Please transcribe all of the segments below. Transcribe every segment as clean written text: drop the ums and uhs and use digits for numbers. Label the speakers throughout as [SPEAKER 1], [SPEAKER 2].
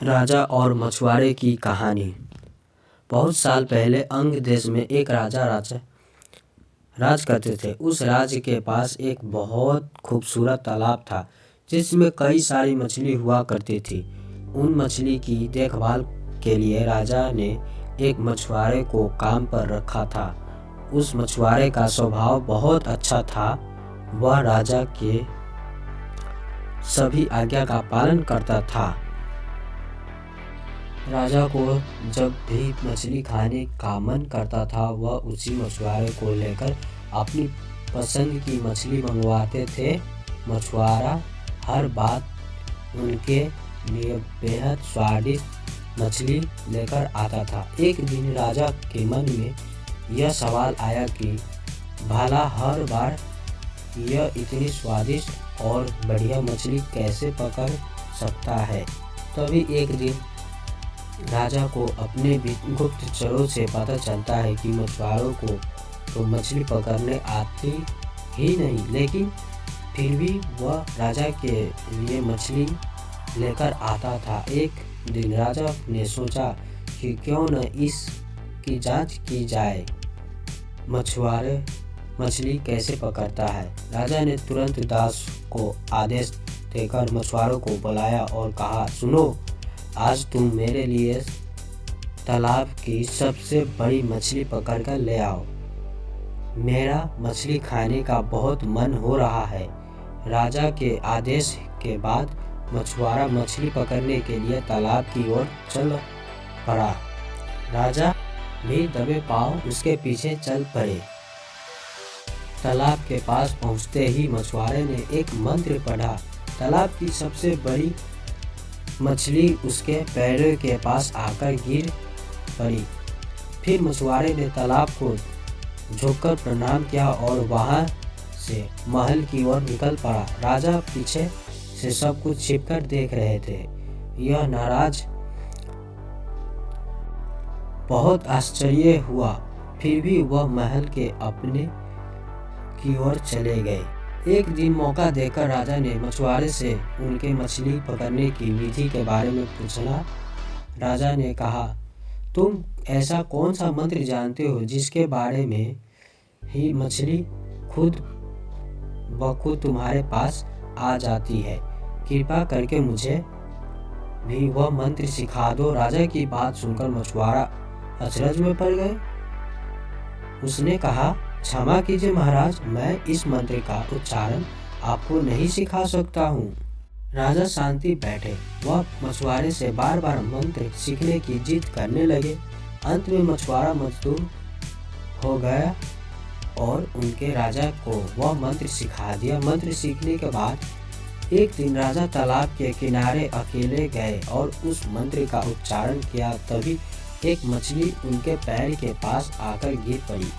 [SPEAKER 1] राजा और मछुआरे की कहानी। बहुत साल पहले अंग देश में एक राजा राज करते थे। उस राज्य के पास एक बहुत खूबसूरत तालाब था जिसमें कई सारी मछली हुआ करती थी। उन मछली की देखभाल के लिए राजा ने एक मछुआरे को काम पर रखा था। उस मछुआरे का स्वभाव बहुत अच्छा था। वह राजा के सभी आज्ञा का पालन करता था। राजा को जब भी मछली खाने का मन करता था वह उसी मछुआरे को लेकर अपनी पसंद की मछली मंगवाते थे। मछुआरा हर बार उनके लिए बेहद स्वादिष्ट मछली लेकर आता था। एक दिन राजा के मन में यह सवाल आया कि भला हर बार यह इतनी स्वादिष्ट और बढ़िया मछली कैसे पकड़ सकता है। तभी एक दिन राजा को अपने गुप्तचरों से पता चलता है कि मछुआरों को तो मछली पकड़ने आती ही नहीं, लेकिन फिर भी वह राजा के लिए मछली लेकर आता था। एक दिन राजा ने सोचा कि क्यों न इसकी जांच की जाए, मछुआरे मछली कैसे पकड़ता है। राजा ने तुरंत दास को आदेश देकर मछुआरों को बुलाया और कहा, सुनो, आज तुम मेरे लिए तालाब की सबसे बड़ी मछली पकड़कर ले आओ। मेरा मछली खाने का बहुत मन हो रहा है। राजा के आदेश के बाद मछुआरा मछली पकड़ने के लिए तालाब की ओर चल पड़ा। राजा भी दबे पांव उसके पीछे चल पड़े। तालाब के पास पहुंचते ही मछुआरे ने एक मंत्र पढ़ा। तालाब की सबसे बड़ी मछली उसके पैरों के पास आकर गिर पड़ी। फिर मछुआरे ने तालाब को झुककर प्रणाम किया और वहां से महल की ओर निकल पड़ा। राजा पीछे से सब कुछ छिपकर देख रहे थे। यह नाराज बहुत आश्चर्य हुआ, फिर भी वह महल के अपने की ओर चले गए। एक दिन मौका देकर राजा ने मछुआरे से उनके मछली पकड़ने की विधि के बारे में पूछा। राजा ने कहा, तुम ऐसा कौन सा मंत्र जानते हो जिसके बारे में ही मछली खुद ब खुद तुम्हारे पास आ जाती है? कृपा करके मुझे भी वह मंत्र सिखा दो। राजा की बात सुनकर मछुआरा अचरज में पड़ गए। उसने कहा, क्षमा कीजिए महाराज, मैं इस मंत्र का उच्चारण आपको नहीं सिखा सकता हूँ। राजा शांति बैठे। वह मछुआरे से बार बार मंत्र सीखने की जिद करने लगे। अंत में मछुआरा मजबूर हो गया और उनके राजा को वह मंत्र सिखा दिया। मंत्र सीखने के बाद एक दिन राजा तालाब के किनारे अकेले गए और उस मंत्र का उच्चारण किया। तभी एक मछली उनके पैर के पास आकर गिर पड़ी।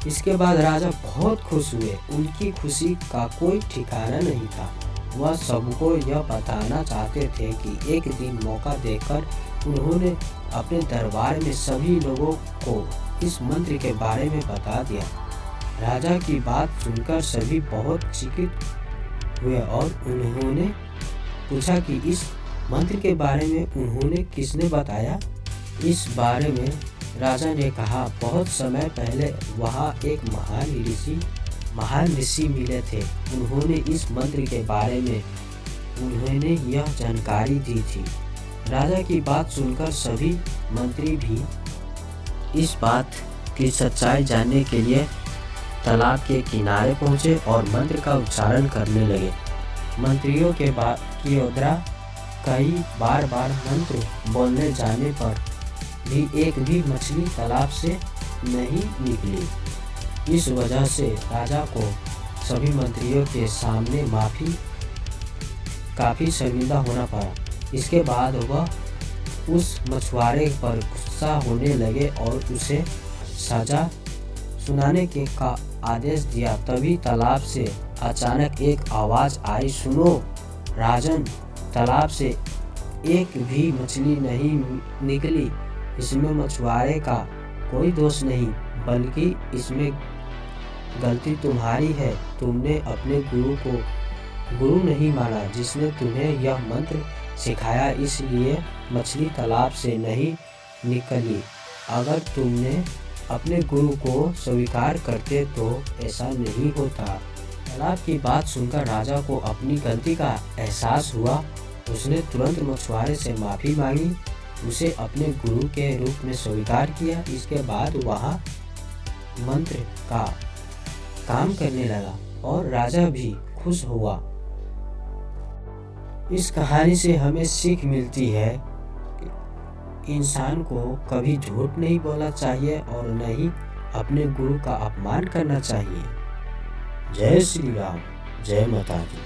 [SPEAKER 1] इसके बाद राजा बहुत खुश हुए। उनकी खुशी का कोई ठिकाना नहीं था। वह सबको यह बताना चाहते थे कि एक दिन मौका देकर उन्होंने अपने दरबार में सभी लोगों को इस मंत्र के बारे में बता दिया। राजा की बात सुनकर सभी बहुत चकित हुए और उन्होंने पूछा कि इस मंत्र के बारे में उन्होंने किसने बताया। इस बारे में राजा ने कहा, बहुत समय पहले वहाँ एक महान ऋषि मिले थे। उन्होंने इस मंत्र के बारे में उन्होंने यह जानकारी दी थी। राजा की बात सुनकर सभी मंत्री भी इस बात की सच्चाई जानने के लिए तालाब के किनारे पहुंचे और मंत्र का उच्चारण करने लगे। मंत्रियों के द्वारा कई बार मंत्र बोलने जाने पर भी एक भी मछली तालाब से नहीं निकली। इस वजह से राजा को सभी मंत्रियों के सामने काफी शर्मिंदा होना पड़ा। इसके बाद वह उस मछुआरे पर गुस्सा होने लगे और उसे सजा सुनाने का आदेश दिया। तभी तालाब से अचानक एक आवाज आई, सुनो राजन, तालाब से एक भी मछली नहीं निकली। इसमें मछुआरे का कोई दोष नहीं, बल्कि इसमें गलती तुम्हारी है। तुमने अपने गुरु को गुरु नहीं माना जिसने तुम्हें यह मंत्र सिखाया, इसलिए मछली तालाब से नहीं निकली। अगर तुमने अपने गुरु को स्वीकार करते तो ऐसा नहीं होता। तालाब की बात सुनकर राजा को अपनी गलती का एहसास हुआ। उसने तुरंत मछुआरे से माफ़ी मांगी, उसे अपने गुरु के रूप में स्वीकार किया। इसके बाद वह मंत्र का काम करने लगा और राजा भी खुश हुआ। इस कहानी से हमें सीख मिलती है कि इंसान को कभी झूठ नहीं बोलना चाहिए और न ही अपने गुरु का अपमान करना चाहिए। जय श्री राम, जय माता दी।